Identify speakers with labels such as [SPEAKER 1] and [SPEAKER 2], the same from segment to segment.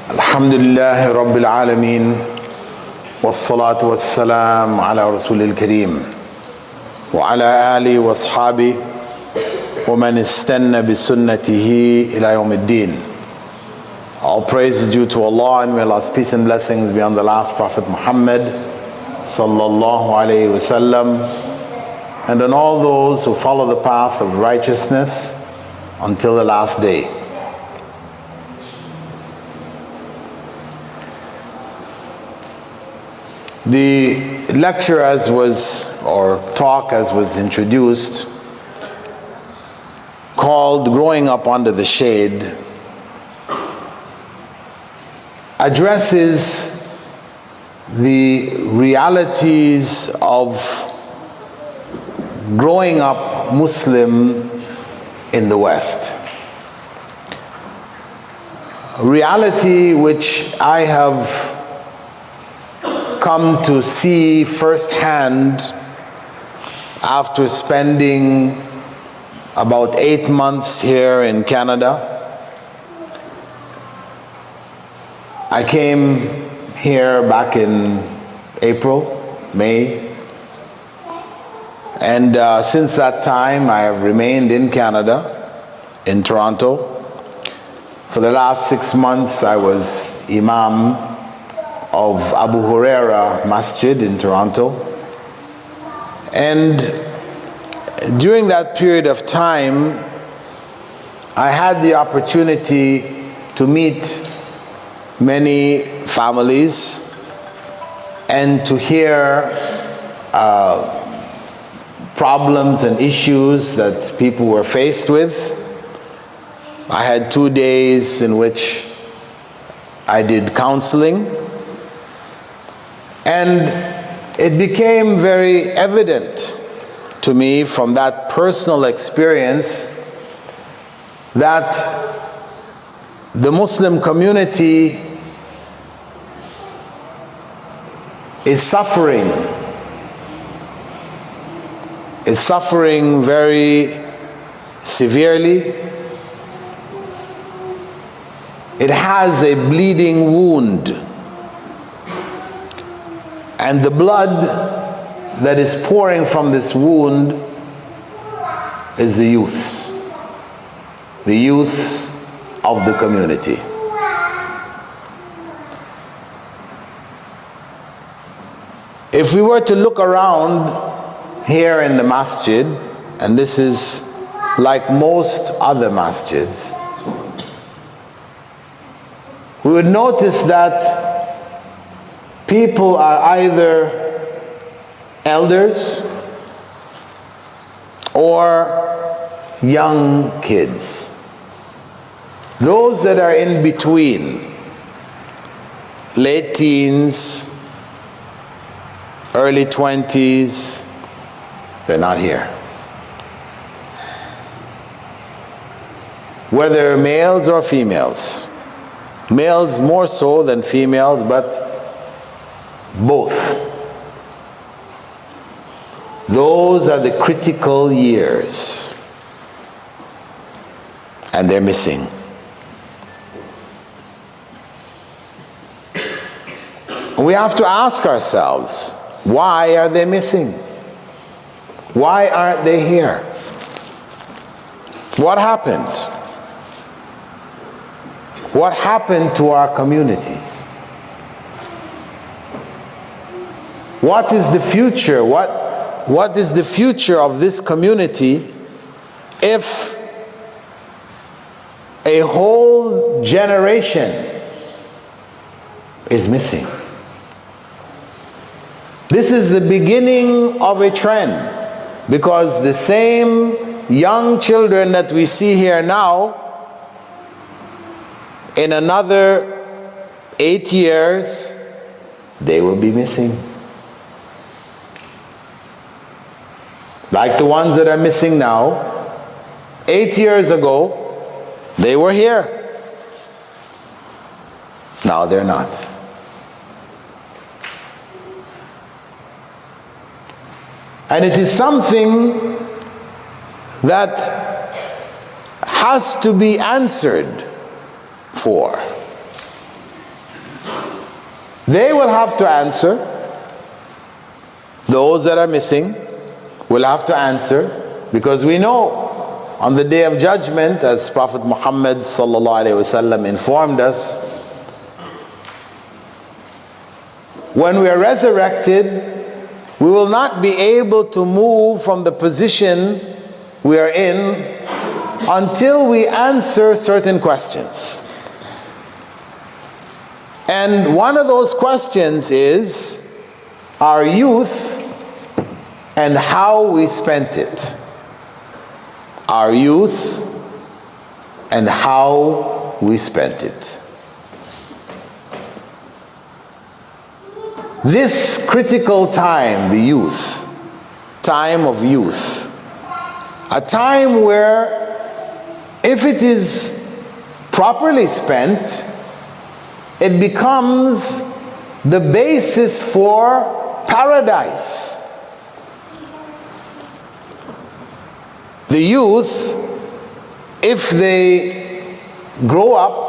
[SPEAKER 1] الحمد لله رب العالمين والصلاة والسلام على رسول الكريم وعلى آله وأصحابه ومن استنى بسنته إلى يوم الدين. All praise is due to Allah, and may Allah's peace and blessings be on the last Prophet Muhammad sallallahu alayhi wasallam, and on all those who follow the path of righteousness until the last day. The lecture talk as was introduced, called Growing Up Under the Shade, addresses the realities of growing up Muslim in the West. Reality which I have come to see firsthand after spending about 8 months here in Canada. I came here back in May, and since that time I have remained in Canada, in Toronto. For the last 6 months I was Imam of Abu Huraira Masjid in Toronto, and during that period of time I had the opportunity to meet many families and to hear problems and issues that people were faced with. I had 2 days in which I did counseling, and it became very evident to me from that personal experience that the Muslim community is suffering very severely. It has a bleeding wound, and the blood that is pouring from this wound is the youths of the community. If we were to look around here in the masjid, and this is like most other masjids, we would notice that people are either elders or young kids. Those that are in between, late teens, early 20s, they're not here. Whether males or females. Males more so than females, but both. Those are the critical years, and they're missing. We have to ask ourselves, why are they missing? Why aren't they here? What happened? What happened to our communities? What is the future? What is the future of this community if a whole generation is missing? This is the beginning of a trend, because the same young children that we see here now, in another 8 years, they will be missing. Like the ones that are missing now, 8 years ago, they were here. Now they're not. And it is something that has to be answered for. They will have to answer. Those that are missing will have to answer, because we know on the day of judgment, as Prophet Muhammad sallallahu alaihi wasallam informed us, when we are resurrected, we will not be able to move from the position we are in until we answer certain questions. And one of those questions is our youth and how we spent it. Our youth and how we spent it. This critical time, the youth, time of youth, a time where if it is properly spent, it becomes the basis for paradise. The youth, if they grow up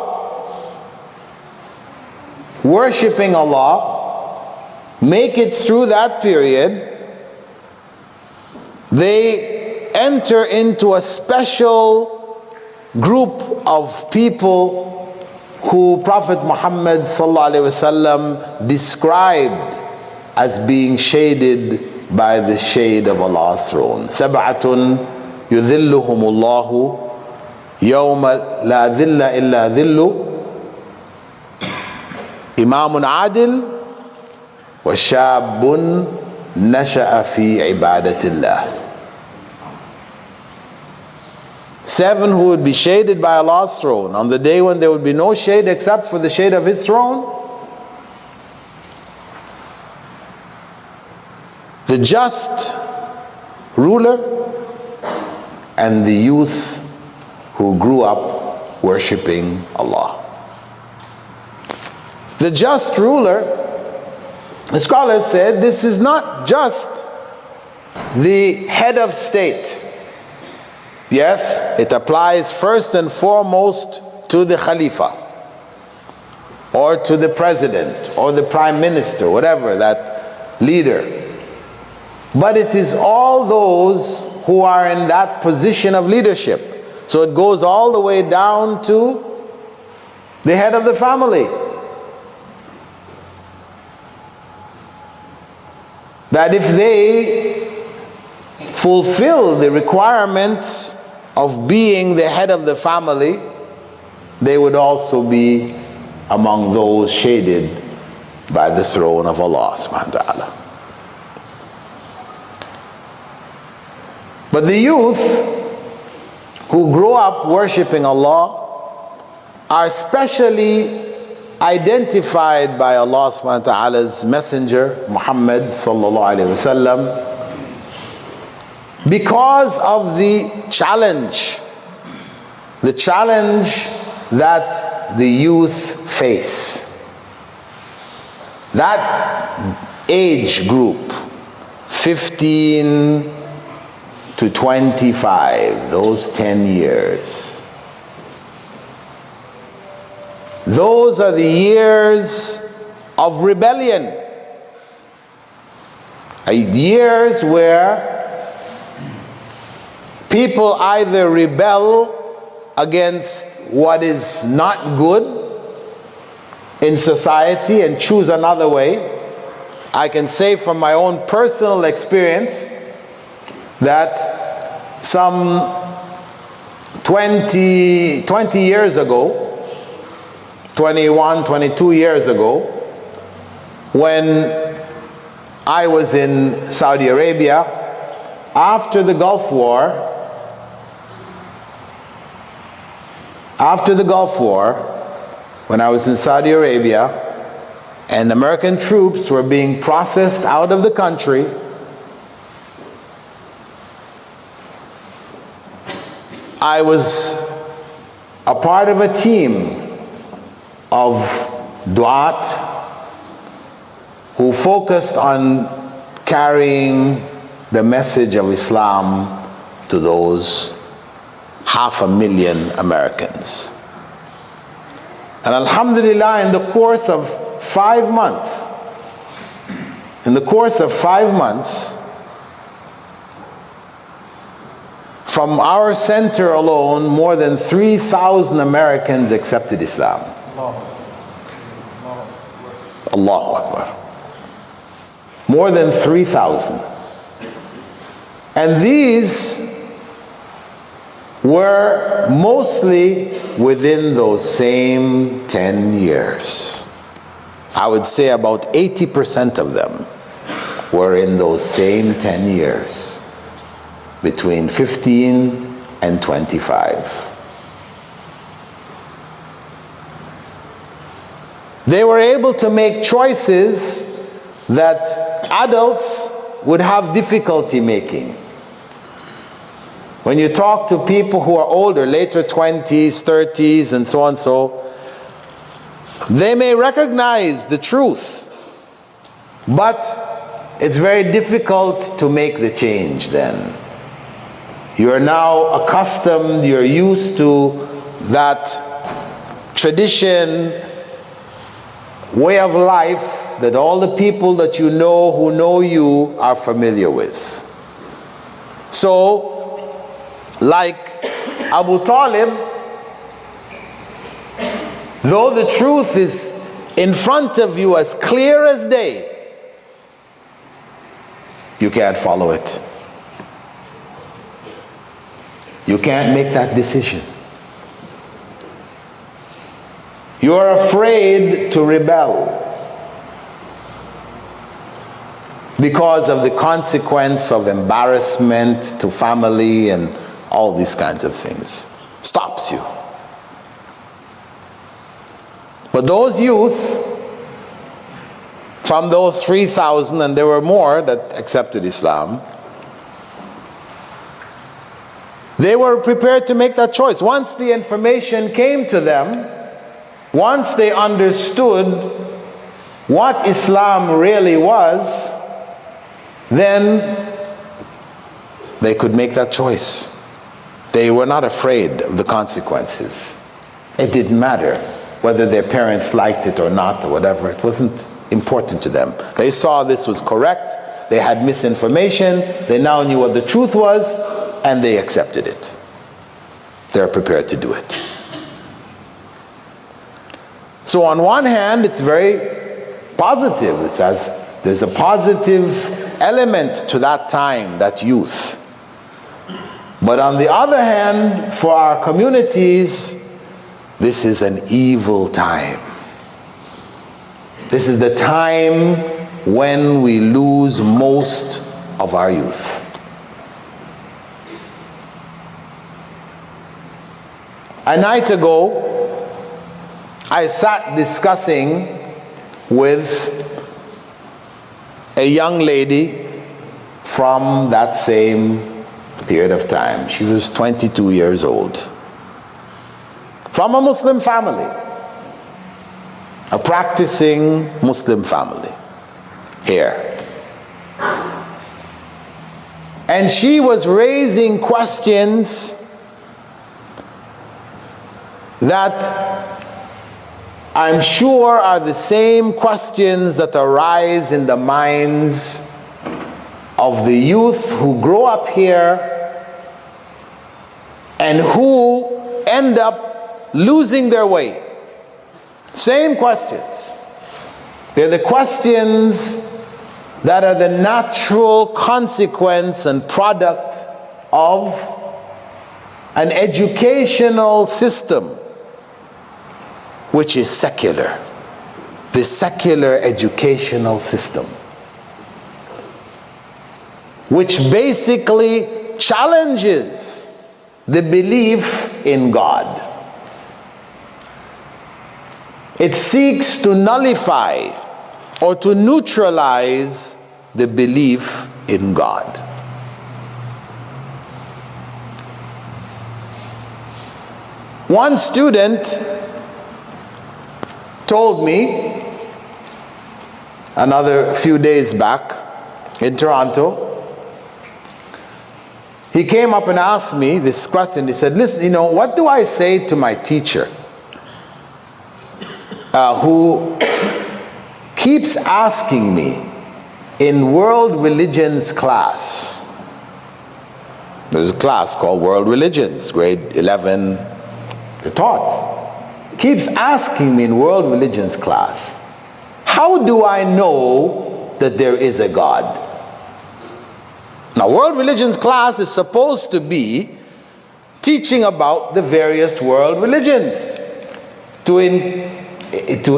[SPEAKER 1] worshiping Allah, make it through that period, they enter into a special group of people who Prophet Muhammad sallallahu alaihi wasallam described as being shaded by the shade of Allah's throne. Sab'atun يذلهم الله يوم لا ذل إلا ذل إمام عادل وشاب نشأ في عبادة الله. 7 who would be shaded by Allah's throne on the day when there would be no shade except for the shade of His throne. The just ruler and the youth who grew up worshiping Allah. The just ruler, the scholars said, this is not just the head of state. Yes, it applies first and foremost to the Khalifa or to the president or the prime minister, whatever, that leader. But it is all those who are in that position of leadership. So it goes all the way down to the head of the family. That if they fulfill the requirements of being the head of the family, they would also be among those shaded by the throne of Allah subhanahu wa ta'ala. But the youth who grow up worshiping Allah are specially identified by Allah subhanahu wa ta'ala's messenger Muhammad sallallahu alayhi wasallam because of the challenge that the youth face. That age group, 15 to 25, those 10 years. Those are the years of rebellion. Years where people either rebel against what is not good in society and choose another way. I can say from my own personal experience that some 20 years ago, 21, 22 years ago, when I was in Saudi Arabia, after the Gulf War, when I was in Saudi Arabia and American troops were being processed out of the country, I was a part of a team of du'at who focused on carrying the message of Islam to those 500,000 Americans. And alhamdulillah, in the course of 5 months, in the course of 5 months, from our center alone, more than 3,000 Americans accepted Islam. Allahu Akbar. More than 3,000. And these were mostly within those same 10 years. I would say about 80% of them were in those same 10 years, between 15 and 25. They were able to make choices that adults would have difficulty making. When you talk to people who are older, later 20s, 30s, and so on, they may recognize the truth, but it's very difficult to make the change then. You are now accustomed, you're used to that tradition, way of life that all the people that you know who know you are familiar with. So, like Abu Talib, though the truth is in front of you as clear as day, you can't follow it. You can't make that decision. You are afraid to rebel because of the consequence of embarrassment to family and all these kinds of things. Stops you. But those youth, from those 3,000, and there were more that accepted Islam, they were prepared to make that choice. Once the information came to them, once they understood what Islam really was, then they could make that choice. They were not afraid of the consequences. It didn't matter whether their parents liked it or not or whatever. It wasn't important to them. They saw this was correct. They had misinformation. They now knew what the truth was, and they accepted it. They're prepared to do it. So on one hand, it's very positive. It says there's a positive element to that time, that youth. But on the other hand, for our communities, this is an evil time. This is the time when we lose most of our youth. A night ago, I sat discussing with a young lady from that same period of time. She was 22 years old. From a Muslim family. A practicing Muslim family. Here. And she was raising questions that I'm sure are the same questions that arise in the minds of the youth who grow up here and who end up losing their way. Same questions. They're the questions that are the natural consequence and product of an educational system which is secular, the secular educational system, which basically challenges the belief in God. It seeks to nullify or to neutralize the belief in God. One student told me another few days back in Toronto, he came up and asked me this question. He said, listen, what do I say to my teacher who keeps asking me in world religions class. There's a class called World Religions, grade 11, they're taught. Keeps asking me in world religions class, how do I know that there is a God? Now, world religions class is supposed to be teaching about the various world religions to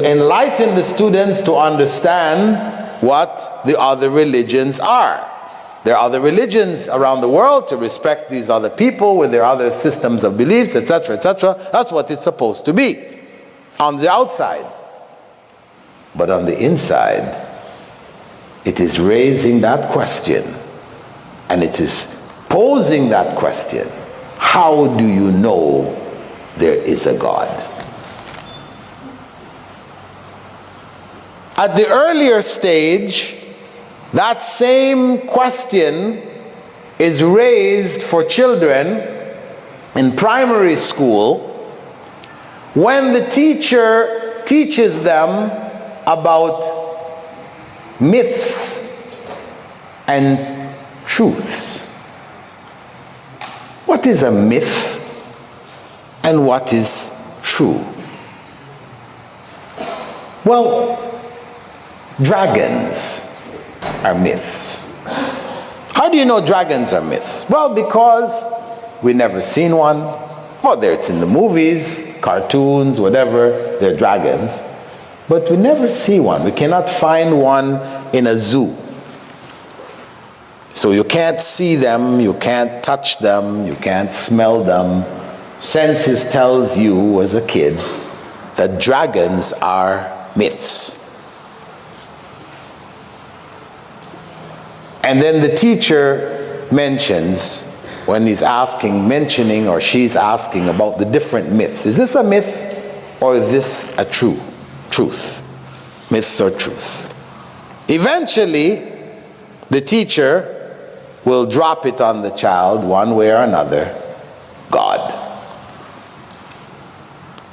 [SPEAKER 1] enlighten the students to understand what the other religions are. There are other religions around the world, to respect these other people with their other systems of beliefs, etc., etc. That's what it's supposed to be on the outside. But on the inside, it is raising that question, and it is posing that question. How do you know there is a God? At the earlier stage, that same question is raised for children in primary school when the teacher teaches them about myths and truths. What is a myth and what is true? Well, dragons are myths. How do you know dragons are myths? Well, because we've never seen one. Whether it's in the movies, cartoons, whatever, they're dragons. But we never see one. We cannot find one in a zoo. So you can't see them, you can't touch them, you can't smell them. Senses tells you as a kid that dragons are myths. And then the teacher mentions, when he's mentioning or she's asking about the different myths. Is this a myth or is this a truth? Myths or truth? Eventually, the teacher will drop it on the child one way or another. God.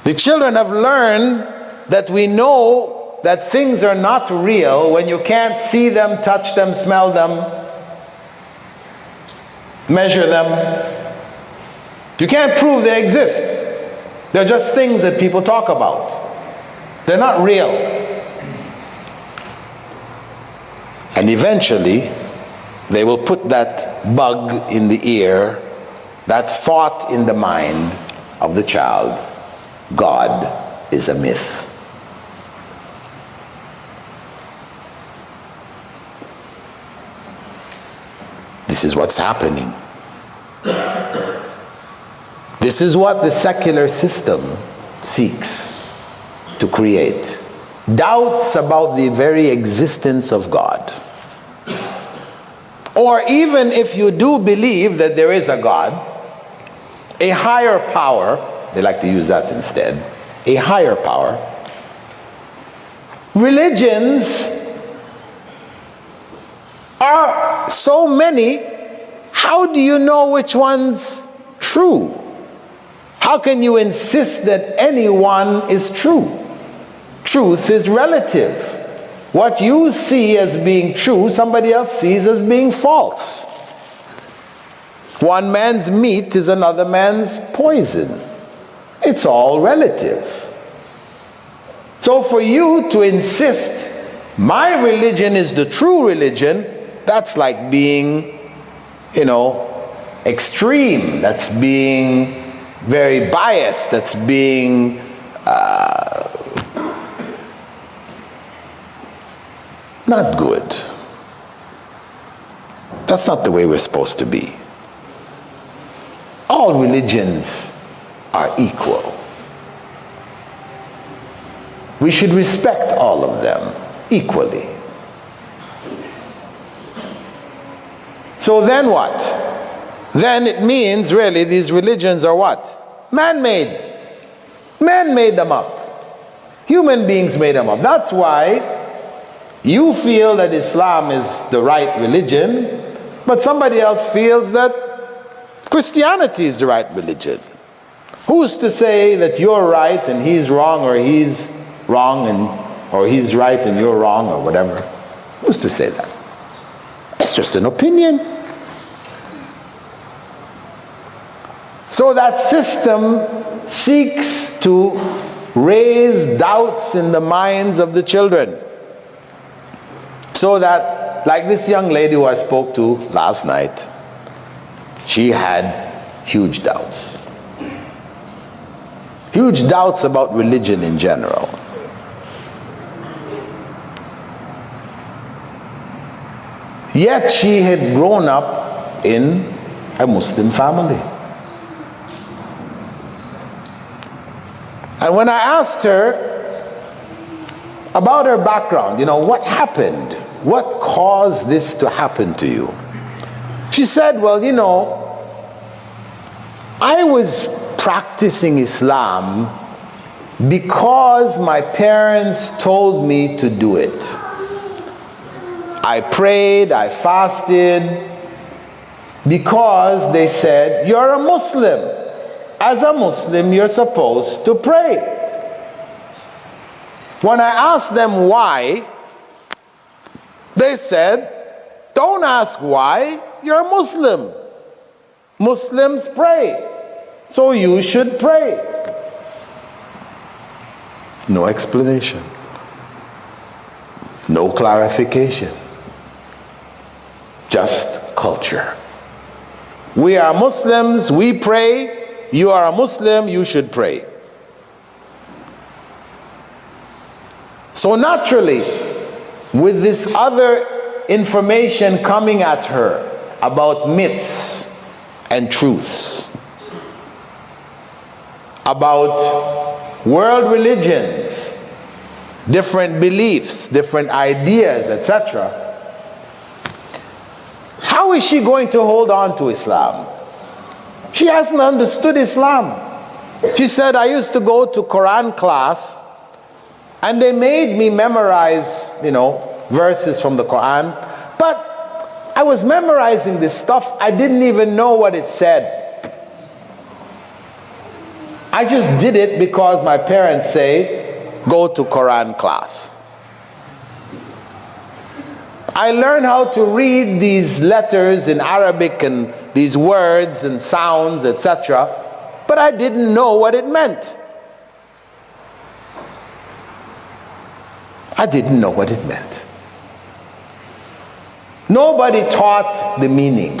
[SPEAKER 1] The children have learned that we know that things are not real when you can't see them, touch them, smell them, measure them. You can't prove they exist. They're just things that people talk about. They're not real. And eventually, they will put that bug in the ear, that thought in the mind of the child. God is a myth. This is what's happening. This is what the secular system seeks to create. Doubts about the very existence of God. Or even if you do believe that there is a God, a higher power, they like to use that instead, a higher power. Religions are so many, how do you know which one's true? How can you insist that any one is true? Truth is relative. What you see as being true, somebody else sees as being false. One man's meat is another man's poison. It's all relative. So for you to insist, my religion is the true religion, that's like being, extreme. That's being very biased. That's being not good. That's not the way we're supposed to be. All religions are equal. We should respect all of them equally. So then what? Then it means really these religions are what? Man-made. Man made them up. Human beings made them up. That's why you feel that Islam is the right religion, but somebody else feels that Christianity is the right religion. Who's to say that you're right and he's wrong, or he's wrong and or he's right and you're wrong, or whatever. Who's to say that? It's just an opinion. So that system seeks to raise doubts in the minds of the children. So that, like this young lady who I spoke to last night, she had huge doubts. Huge doubts about religion in general. Yet she had grown up in a Muslim family. And when I asked her about her background, what happened? What caused this to happen to you? She said, well, I was practicing Islam because my parents told me to do it. I prayed, I fasted, because they said, you're a Muslim. As a Muslim, you're supposed to pray. When I asked them why, they said, don't ask why, you're a Muslim. Muslims pray, so you should pray. No explanation. No clarification. Just culture. We are Muslims, we pray. You are a Muslim, you should pray. So naturally, with this other information coming at her about myths and truths, about world religions, different beliefs, different ideas, etc., how is she going to hold on to Islam? She hasn't understood Islam. She said, I used to go to Quran class and they made me memorize, verses from the Quran. But I was memorizing this stuff, I didn't even know what it said. I just did it because my parents say, go to Quran class. I learned how to read these letters in Arabic and these words and sounds, etc., but I didn't know what it meant. I didn't know what it meant. Nobody taught the meaning,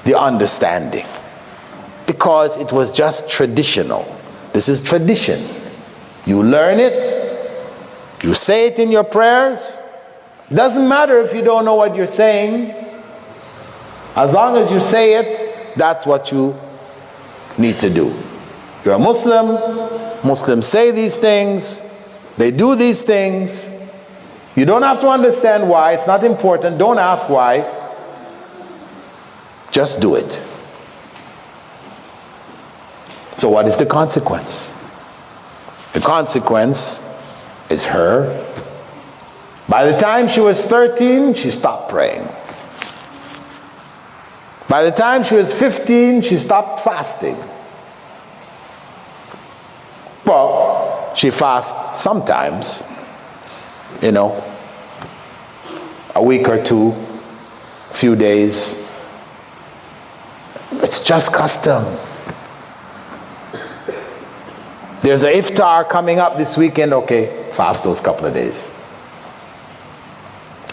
[SPEAKER 1] the understanding, because it was just traditional. This is tradition. You learn it, you say it in your prayers. Doesn't matter if you don't know what you're saying. As long as you say it, that's what you need to do. You're a Muslim. Muslims say these things. They do these things. You don't have to understand why. It's not important. Don't ask why. Just do it. So what is the consequence? The consequence is her. By the time she was 13, she stopped praying. By the time she was 15, she stopped fasting. Well, she fasts sometimes, a week or two, a few days. It's just custom. There's an iftar coming up this weekend, okay, fast those couple of days.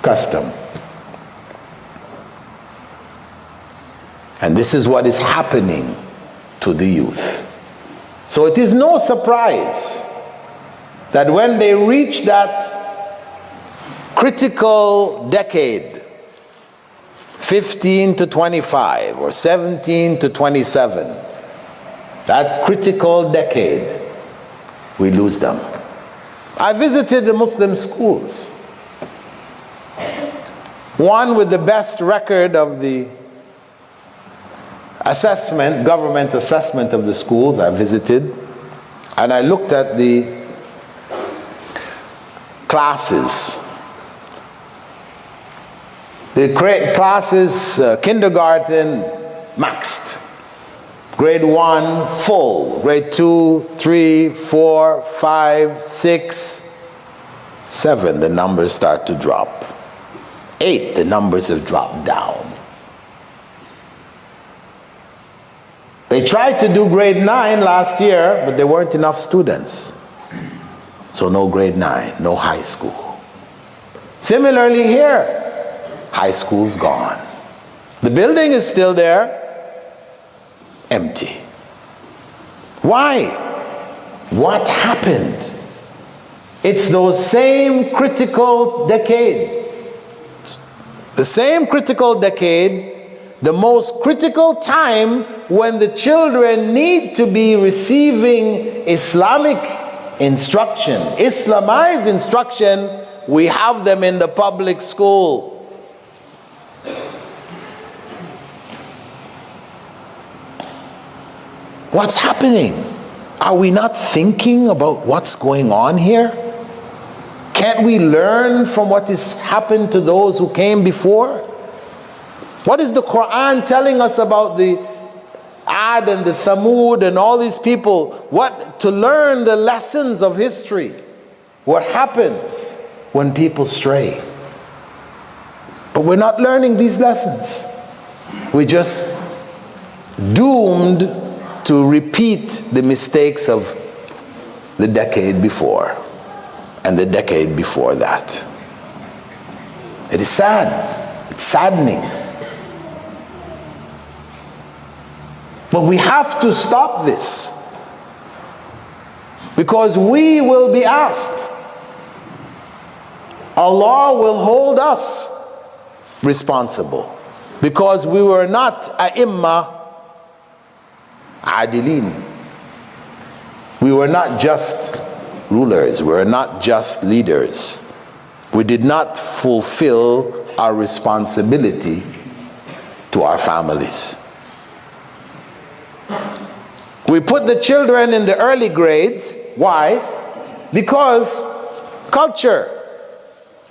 [SPEAKER 1] Custom. And this is what is happening to the youth. So it is no surprise that when they reach that critical decade, 15 to 25 or 17 to 27, that critical decade, we lose them. I visited the Muslim schools. One with the best record of the assessment, government assessment of the schools I visited, and I looked at the classes. The classes, kindergarten, maxed. Grade 1, full. Grade 2, 3, 4, 5, 6. 7, the numbers start to drop. 8, the numbers have dropped down. They tried to do grade 9 last year, but there weren't enough students. So no grade 9, no high school. Similarly here, high school's gone. The building is still there, empty. Why? What happened? It's those same critical decade. The same critical decade, the most critical time when the children need to be receiving Islamic instruction, Islamized instruction, we have them in the public school. What's happening? Are we not thinking about what's going on here? Can't we learn from what has happened to those who came before? What is the Quran telling us about the Ad and the Thamud and all these people? What to learn the lessons of history? What happens when people stray? But we're not learning these lessons. We're just doomed to repeat the mistakes of the decade before and the decade before that. It is sad. It's saddening. But we have to stop this, because we will be asked. Allah will hold us responsible, because we were not a'imma adilin. We were not just rulers. We were not just leaders. We did not fulfill our responsibility to our families. We put the children in the early grades. Why? Because culture.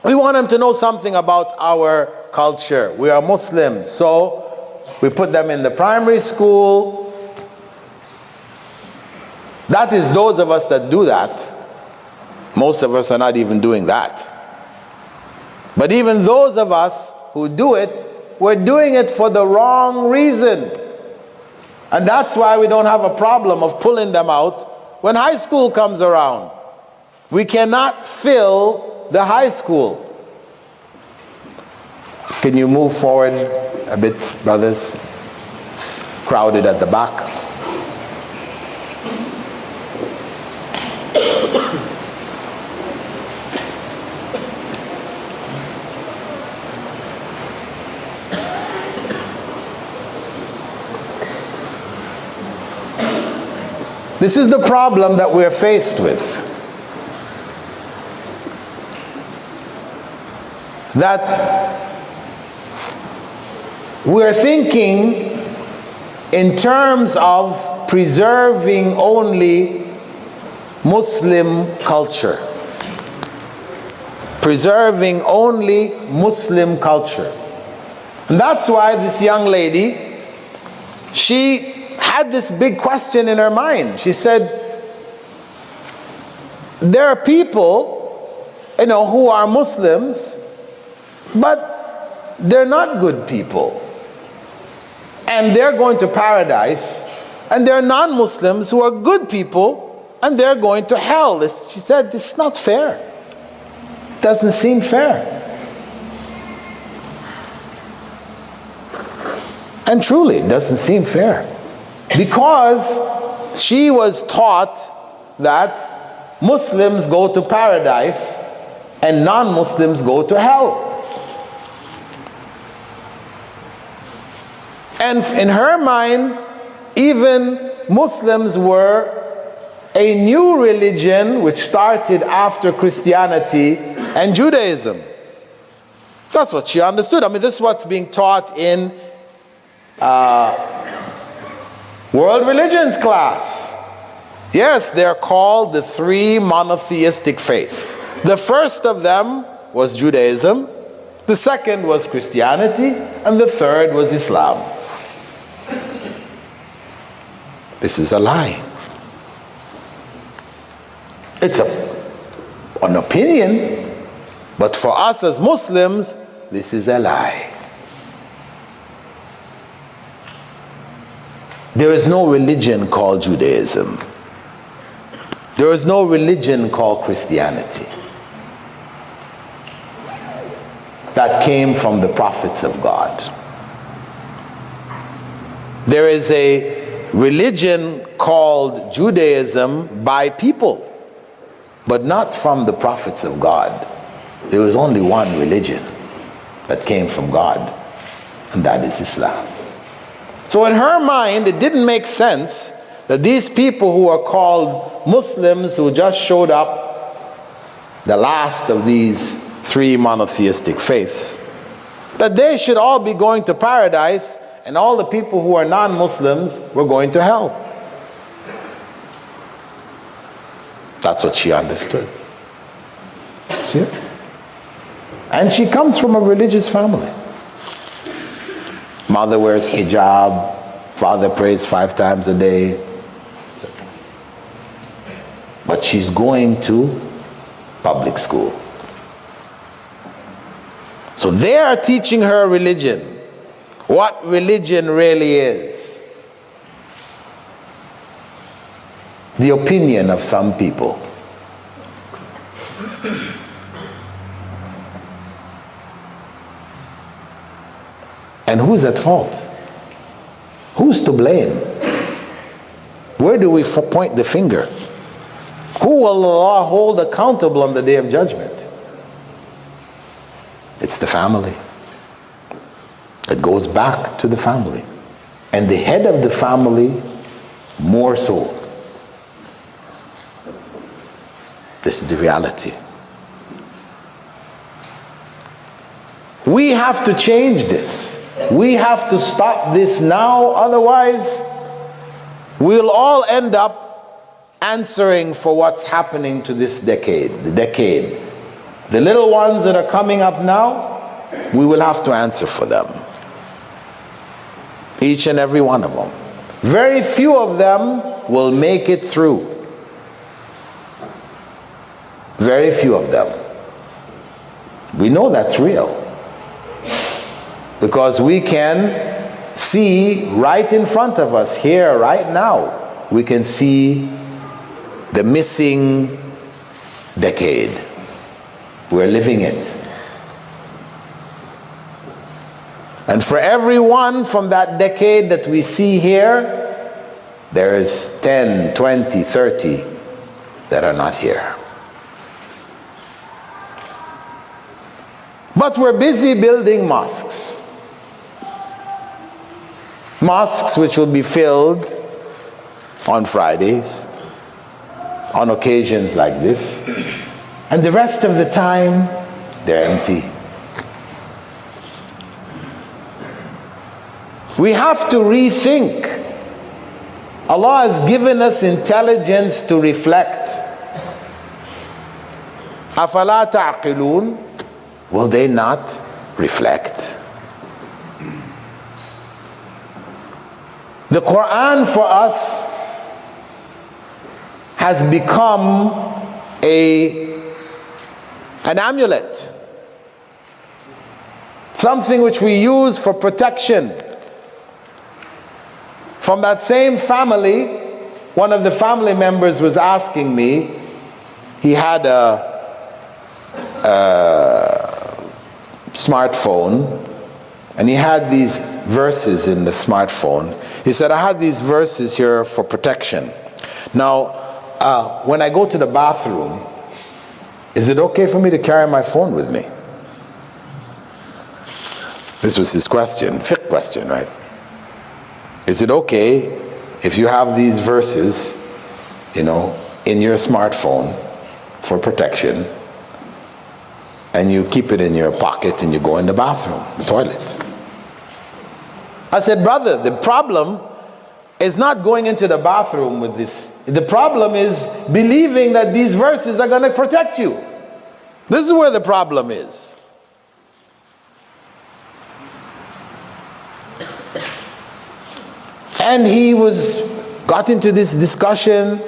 [SPEAKER 1] We want them to know something about our culture. We are Muslims, so we put them in the primary school. That is those of us that do that. Most of us are not even doing that. But even those of us who do it, we're doing it for the wrong reason. And that's why we don't have a problem of pulling them out when high school comes around. We cannot fill the high school. Can you move forward a bit, brothers? It's crowded at the back. This is the problem that we're faced with. That we're thinking in terms of preserving only Muslim culture. Preserving only Muslim culture. And that's why this young lady, she had this big question in her mind. She said, there are people, who are Muslims, but they're not good people. And they're going to paradise. And there are non-Muslims who are good people, and they're going to hell. She said, this is not fair. It doesn't seem fair. And truly, it doesn't seem fair. Because she was taught that Muslims go to paradise and non-Muslims go to hell. And in her mind, even Muslims were a new religion which started after Christianity and Judaism. That's what she understood. I mean, this is what's being taught in world religions class. Yes, they're called the three monotheistic faiths. The first of them was Judaism, the second was Christianity, and the third was Islam. This is a lie. It's an opinion, but for us as Muslims, this is a lie. There is no religion called Judaism. There is no religion called Christianity that came from the prophets of God. There is a religion called Judaism by people, but not from the prophets of God. There was only one religion that came from God, and that is Islam. So in her mind, it didn't make sense that these people who are called Muslims, who just showed up, the last of these three monotheistic faiths, that they should all be going to paradise and all the people who are non-Muslims were going to hell. That's what she understood. See? And she comes from a religious family. Mother wears hijab, father prays 5 times a day. But she's going to public school. So they are teaching her religion, what religion really is. The opinion of some people. And who's at fault? Who's to blame? Where do we point the finger? Who will Allah hold accountable on the Day of Judgment? It's the family. It goes back to the family. And the head of the family more so. This is the reality. We have to change this. We have to stop this now, otherwise we'll all end up answering for what's happening to this decade, the decade. The little ones that are coming up now, we will have to answer for them. Each and every one of them. Very few of them will make it through. Very few of them. We know that's real. Because we can see right in front of us, here, right now, we can see the missing decade. We're living it. And for everyone from that decade that we see here, there is 10, 20, 30 that are not here. But we're busy building mosques. Mosques which will be filled on Fridays, on occasions like this, and the rest of the time, they're empty. We have to rethink. Allah has given us intelligence to reflect. أَفَلَا تَعْقِلُونَ? Will they not reflect? The Quran for us has become an amulet, something which we use for protection. From that same family, one of the family members was asking me, he had a smartphone, and he had these verses in the smartphone. He said, I had these verses here for protection. Now, when I go to the bathroom, is it okay for me to carry my phone with me? This was his question, fiqh question, right? Is it okay if you have these verses, in your smartphone for protection, and you keep it in your pocket and you go in the bathroom, the toilet? I said, brother, the problem is not going into the bathroom with this. The problem is believing that these verses are going to protect you. This is where the problem is. And he got into this discussion,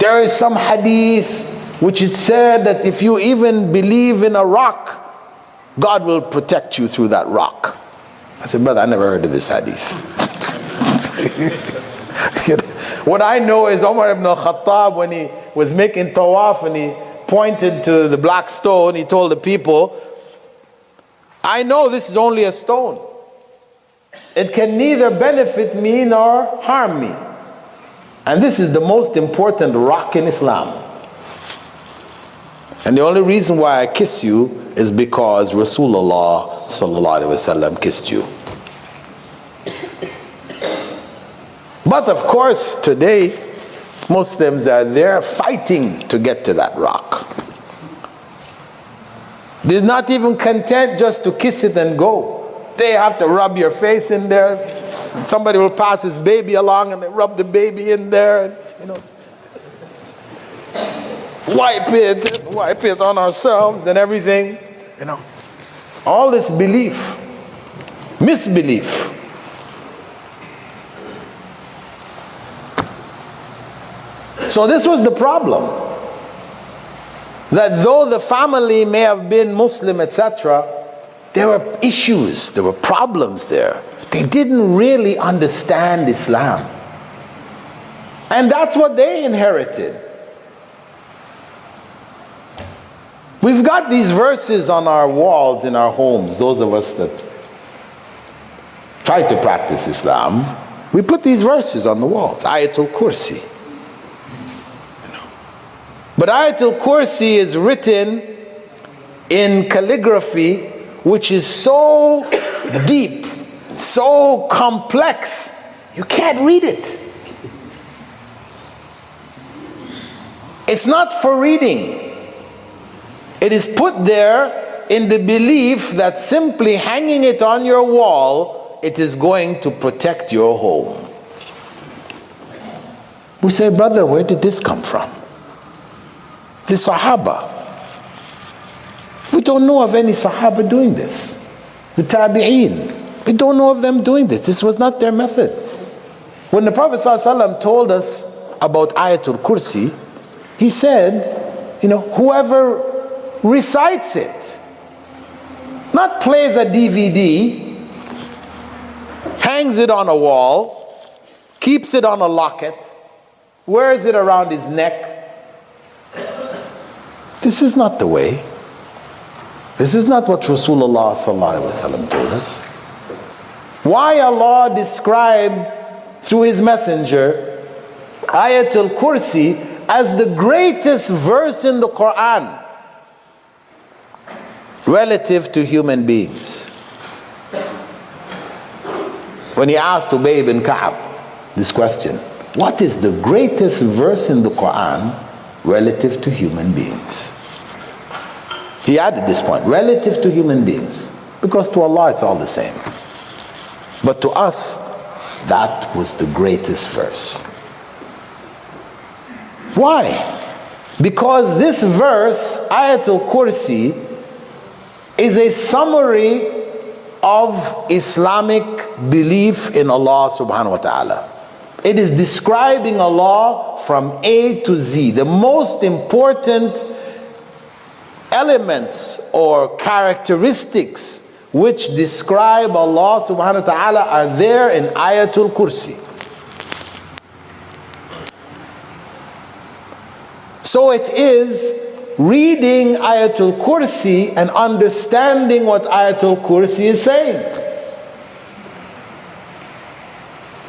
[SPEAKER 1] There is some hadith which it said that if you even believe in a rock, God will protect you through that rock. I said, brother, I never heard of this hadith. What I know is Umar ibn al-Khattab, when he was making tawaf and he pointed to the black stone, he told the people, I know this is only a stone. It can neither benefit me nor harm me. And this is the most important rock in Islam. And the only reason why I kiss you is because Rasulullah sallallahu alaihi wasallam kissed you. But of course, today, Muslims are there fighting to get to that rock. They're not even content just to kiss it and go. They have to rub your face in there. Somebody will pass his baby along and they rub the baby in there. And, wipe it on ourselves and everything. All this belief, misbelief. So this was the problem. That though the family may have been Muslim, etc., there were issues, there were problems there. They didn't really understand Islam. And that's what they inherited. We've got these verses on our walls in our homes, those of us that try to practice Islam. We put these verses on the walls. Ayatul Kursi. But Ayatul Kursi is written in calligraphy which is so deep, so complex, you can't read it. It's not for reading. It is put there in the belief that simply hanging it on your wall, it is going to protect your home. We say, brother, where did this come from? The Sahaba. We don't know of any Sahaba doing this. The Tabi'een. We don't know of them doing this. This was not their method. When the Prophet ﷺ told us about Ayatul Kursi, he said, whoever recites it, not plays a DVD, hangs it on a wall, keeps it on a locket, wears it around his neck. This is not the way. This is not what Rasulullah sallallahu alaihi wasallam told us. Why Allah described through His Messenger Ayatul Kursi as the greatest verse in the Quran relative to human beings. When he asked Ubay ibn Ka'ab this question, what is the greatest verse in the Quran relative to human beings? He added this point, relative to human beings, because to Allah it's all the same. But to us, that was the greatest verse. Why? Because this verse, Ayatul Kursi, is a summary of Islamic belief in Allah subhanahu wa ta'ala. It is describing Allah from A to Z. The most important elements or characteristics which describe Allah subhanahu wa ta'ala are there in Ayatul Kursi. So it is reading Ayatul Kursi and understanding what Ayatul Kursi is saying.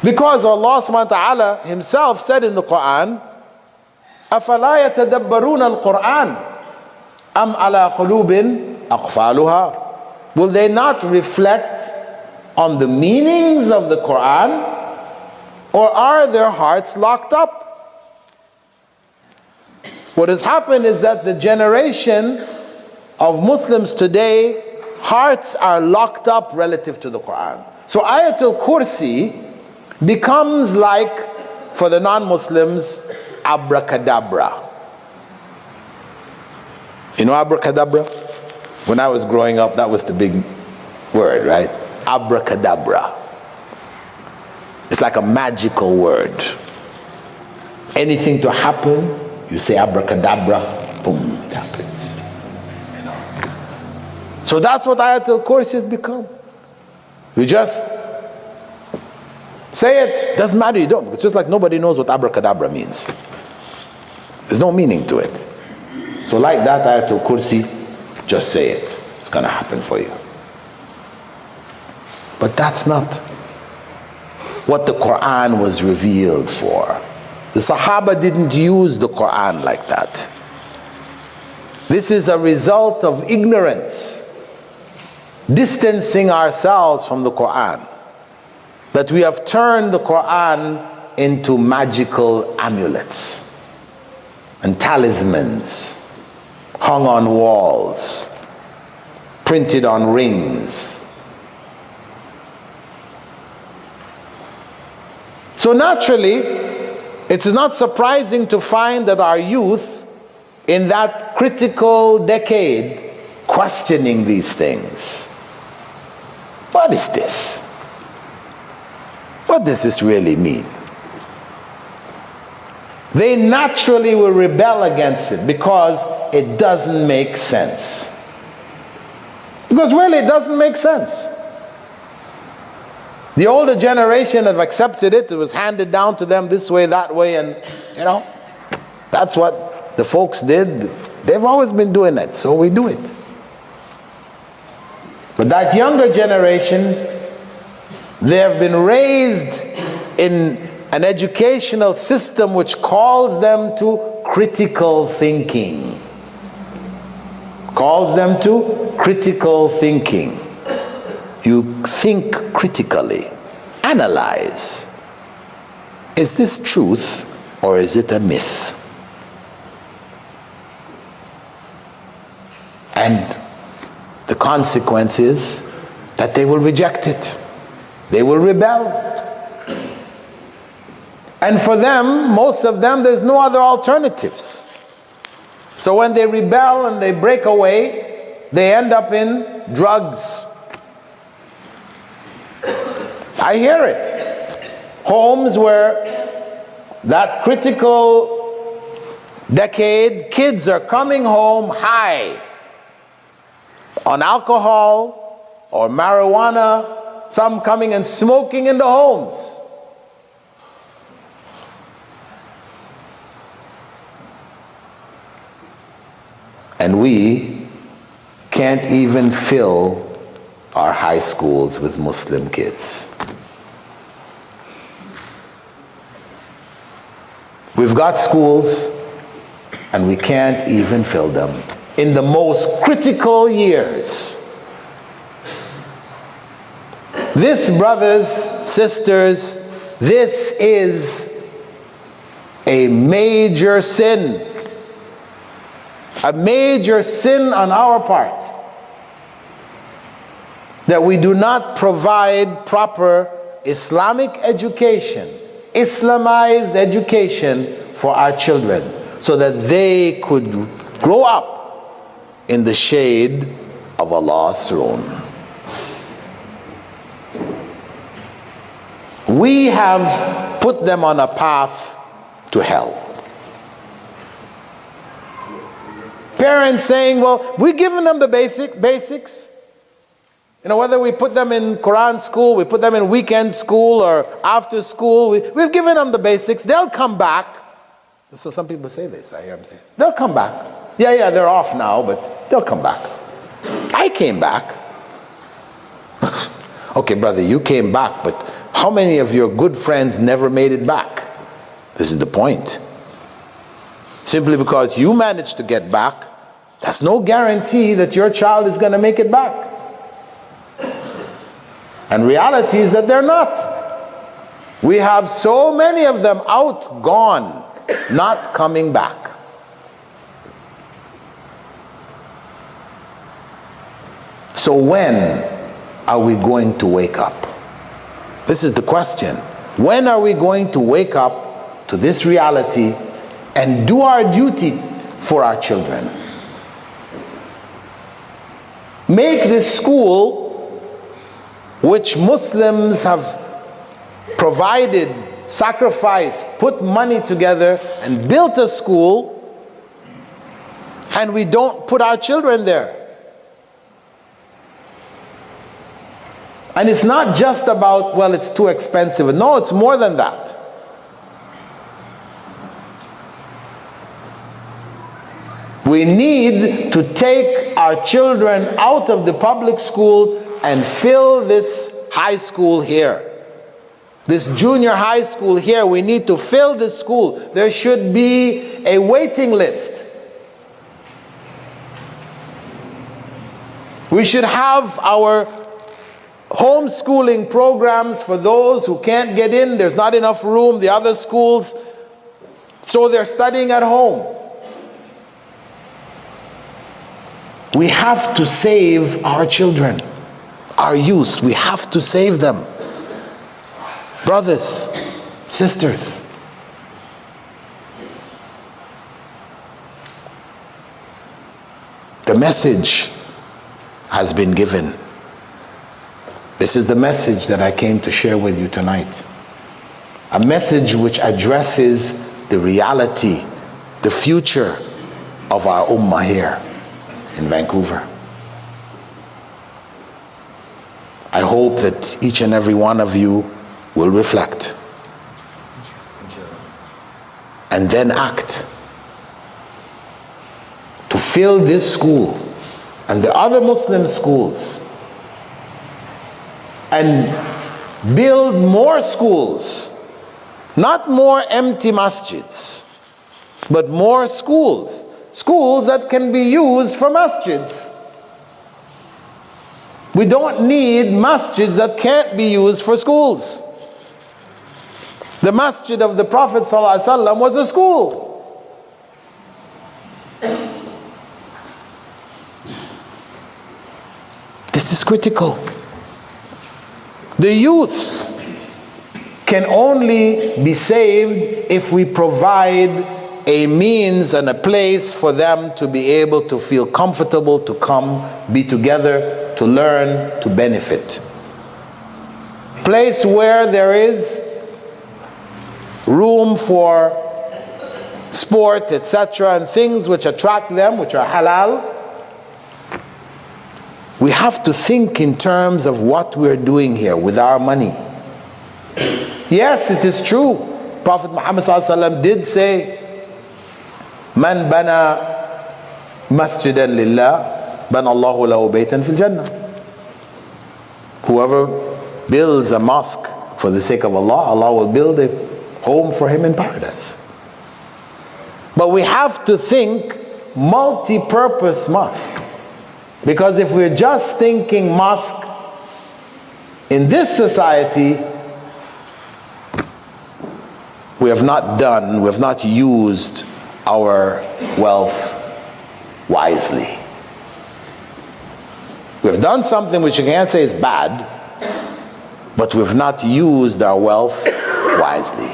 [SPEAKER 1] Because Allah subhanahu wa ta'ala Himself said in the Quran, أَفَلَا يَتَدَبَّرُونَ الْقُرْآنَ أَمْ عَلَىٰ قُلُوبٍ أَقْفَالُهَا. Will they not reflect on the meanings of the Quran, or are their hearts locked up? What has happened is that the generation of Muslims today, hearts are locked up relative to the Quran. So Ayatul Kursi becomes like, for the non-Muslims, abracadabra. You know abracadabra? When I was growing up, that was the big word, right? Abracadabra. It's like a magical word. Anything to happen, You say abracadabra, boom, it happens. You know. So that's what Ayatul Kursi has become. You just say it, doesn't matter, you don't. It's just like nobody knows what abracadabra means. There's no meaning to it. So like that Ayatul Kursi, just say it. It's going to happen for you. But that's not what the Quran was revealed for. The Sahaba didn't use the Quran like that. This is a result of ignorance, distancing ourselves from the Quran. That we have turned the Quran into magical amulets and talismans hung on walls, printed on rings. So naturally, it's not surprising to find that our youth in that critical decade questioning these things. What is this? What does this really mean? They naturally will rebel against it because it doesn't make sense. Because really it doesn't make sense. The older generation have accepted it. It was handed down to them this way, that way, and you know, that's what the folks did. They've always been doing it, so we do it. But that younger generation, they have been raised in an educational system which calls them to critical thinking. Calls them to critical thinking. You think critically, analyze. Is this truth or is it a myth? And the consequence is that they will reject it. They will rebel. And for them, most of them, there's no other alternatives. So when they rebel and they break away, they end up in drugs. I hear it. Homes where that critical decade, kids are coming home high on alcohol or marijuana, some coming and smoking in the homes. And we can't even fill our high schools with Muslim kids. We've got schools and we can't even fill them in the most critical years. This, brothers, sisters, this is a major sin. A major sin on our part. That we do not provide proper Islamic education, Islamized education for our children, so that they could grow up in the shade of Allah's throne. We have put them on a path to hell. Parents saying, well, we've given them the basics. You know, whether we put them in Quran school, we put them in weekend school or after school, we've given them the basics. They'll come back. So some people say this, I hear them say, they'll come back. Yeah, they're off now, but they'll come back. I came back. Okay, brother, you came back, but how many of your good friends never made it back? This is the point. Simply because you managed to get back, that's no guarantee that your child is going to make it back. And reality is that they're not. We have so many of them out, gone, not coming back. So when are we going to wake up? This is the question. When are we going to wake up to this reality and do our duty for our children? Make this school, which Muslims have provided, sacrificed, put money together and built a school, and we don't put our children there. And it's not just about, well, it's too expensive. No, it's more than that. We need to take our children out of the public school and fill this high school here. This junior high school here, we need to fill this school. There should be a waiting list. We should have our homeschooling programs for those who can't get in. There's not enough room, the other schools, so they're studying at home. We have to save our children, our youth. We have to save them. Brothers, sisters, the message has been given. This is the message that I came to share with you tonight. A message which addresses the reality, the future of our ummah here in Vancouver. I hope that each and every one of you will reflect and then act to fill this school and the other Muslim schools and build more schools, not more empty masjids, but more schools, schools that can be used for masjids. We don't need masjids that can't be used for schools. The masjid of the Prophet ﷺ was a school. This is critical. The youths can only be saved if we provide a means and a place for them to be able to feel comfortable, to come, be together, to learn, to benefit. Place where there is room for sport, etc., and things which attract them, which are halal. We have to think in terms of what we're doing here with our money. Yes, it is true. Prophet Muhammad ﷺ did say, Man bana masjidan lillah, bana Allahu lahu baytan fil jannah. Whoever builds a mosque for the sake of Allah, Allah will build a home for him in paradise. But we have to think multi-purpose mosque. Because if we're just thinking mosque in this society, we have not used our wealth wisely. We've done something which you can't say is bad, but we've not used our wealth wisely.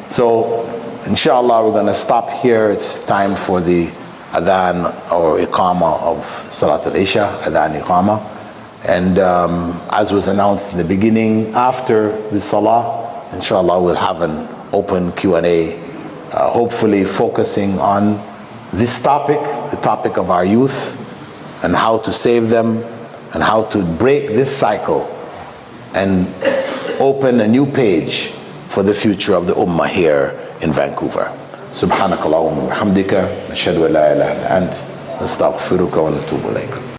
[SPEAKER 1] So, inshallah, we're going to stop here. It's time for the adhan or iqama of Salat al-Isha, adhan iqama. And as was announced in the beginning, after the salah, inshallah, we'll have an open Q&A, hopefully focusing on this topic, the topic of our youth, and how to save them, and how to break this cycle and open a new page for the future of the ummah here in Vancouver. سبحانك اللهم وبحمدك نشهد أن لا إله إلا أنت نستغفرك ونتوب إليك.